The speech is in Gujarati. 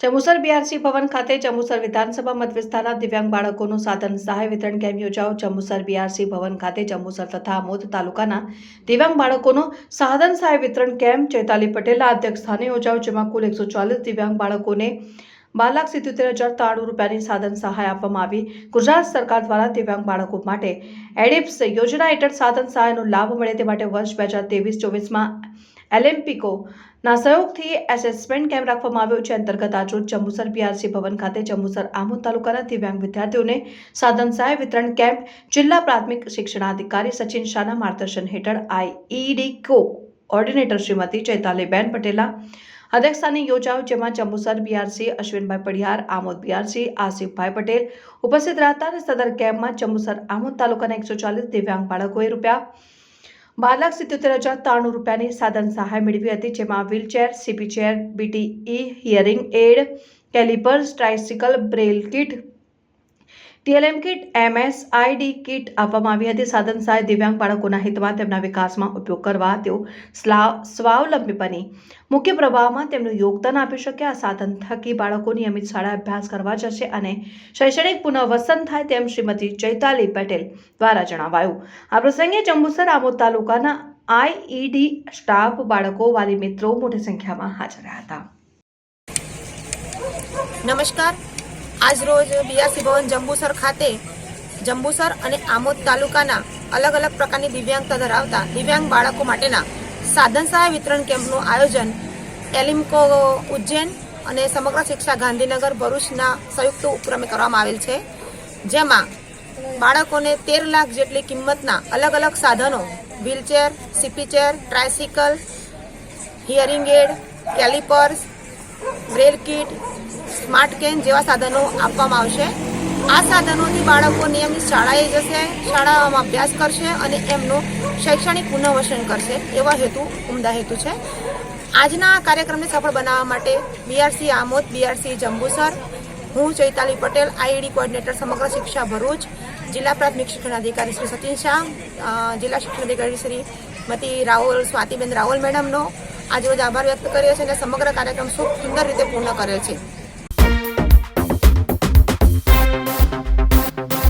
જંબુસર બીઆરસી ભવન ખાતે જંબુસર વિધાનસભા મત વિસ્તારના દિવ્યાંગ બાળકોનું સાધન સહાય વિતરણ કેમ્પ યોજાયો। જંબુસર બીઆરસી ભવન ખાતે જંબુસર તથા આમોદ તાલુકાના દિવ્યાંગ બાળકોનો સાધન સહાય વિતરણ કેમ્પ ચૈતાલી પટેલના અધ્યક્ષસ્થાને યોજાયો, જેમાં કુલ 140 દિવ્યાંગ બાળકોને 12,77,093 રૂપિયાની સાધન સહાય આપવામાં આવી। ગુજરાત સરકાર દ્વારા દિવ્યાંગ બાળકો માટે એડિપ્સ યોજના હેઠળ સાધન સહાયનો લાભ મળે તે માટે વર્ષ 2023-24માં એલિમ્પિકો ના સહયોગથી એસેસમેન્ટ કેમ્પ રાખવામાં આવ્યો છે। અંતર્ગત આજરોજ જંબુસર બીઆરસી ભવન ખાતે જંબુસર આમોદ તાલુકાના દિવ્યાંગ વિદ્યાર્થીઓને સાધન સહાય વિતરણ કેમ્પ જિલ્લા પ્રાથમિક શિક્ષણાધિકારી સચિન શાહના માર્ગદર્શન હેઠળ આઈઈડી કોઓર્ડિનેટર શ્રીમતી ચૈતાલીબેન પટેલના અધ્યક્ષસ્થાને યોજાયો, જેમાં જંબુસર બીઆરસી અશ્વિનભાઈ પડિયાર, આમોદ બીઆરસી આસિફભાઈ પટેલ ઉપસ્થિત રહ્યા હતા। સદર કેમ્પમાં જંબુસર આમોદ તાલુકાના 140 દિવ્યાંગ બાળકોએ ₹12,77,093 રૂપિયાની સાધન સહાય મેળવી હતી, જેમાં wheelchair, CP chair, BTE, hearing aid, calipers, tricycle, Braille kit, TLM kit, MSID kit આપવામાં આવી હતી। સાધન સહાય દિવ્યાંગ બાળકોના હિતમાં તેમના વિકાસમાં ઉપયોગ કરવા તેઓ સ્વાવલંબી બની મુખ્ય પ્રવાહમાં તેમનું યોગદાન આપી શકે। આ સાધન થકી બાળકો નિયમિત શાળા અભ્યાસ કરવા જશે અને શૈક્ષણિક પુનઃવસન થાય તેમ શ્રીમતી ચૈતાલી પટેલ દ્વારા જણાવાયું। આ પ્રસંગે જંબુસર આમોદ તાલુકાના આઈઈડી સ્ટાફ, બાળકો, વાલી મિત્રો મોટી સંખ્યામાં હાજર રહ્યા હતા। નમસ્કાર। આજરોજ બીઆરસી ભવન જંબુસર ખાતે જંબુસર અને આમોદ તાલુકાના અલગ અલગ પ્રકારની દિવ્યાંગતા ધરાવતા દિવ્યાંગ બાળકો માટેના સાધન સહાય વિતરણ કેમ્પનું આયોજન એલિમ્કો ઉજ્જૈન અને સમગ્ર શિક્ષા ગાંધીનગર ભરૂચના સંયુક્ત ઉપક્રમે કરવામાં આવેલ છે, જેમાં બાળકોને 13 લાખ જેટલી કિંમતના અલગ અલગ સાધનો wheelchair, CP chair, tricycle, hearing aid, callipers, braille kit, smart cane જેવા સાધનો આપવામાં આવશે। આ સાધનોથી બાળકો નિયમિત શાળાએ જશે, શાળામાં અભ્યાસ કરશે અને એમનું શૈક્ષણિક પુનઃવસન કરશે, એવા ઉમદા હેતુ છે। આજના કાર્યક્રમને સફળ બનાવવા માટે બીઆરસી આમોદ, બીઆરસી જંબુસર, હું ચૈતાલી પટેલ, આઈઈડી કોઓર્ડિનેટર સમગ્ર શિક્ષા ભરૂચ, જિલ્લા પ્રાથમિક શિક્ષણાધિકારી શ્રી સચિન શાહ, જિલ્લા શિક્ષણાધિકારી શ્રી મતી રાહુલ સ્વાતિબેન રાહુલ મેડમનો આજરોજ આભાર વ્યક્ત કર્યો છે અને સમગ્ર કાર્યક્રમ ખૂબ સુંદર રીતે પૂર્ણ કરેલ છે।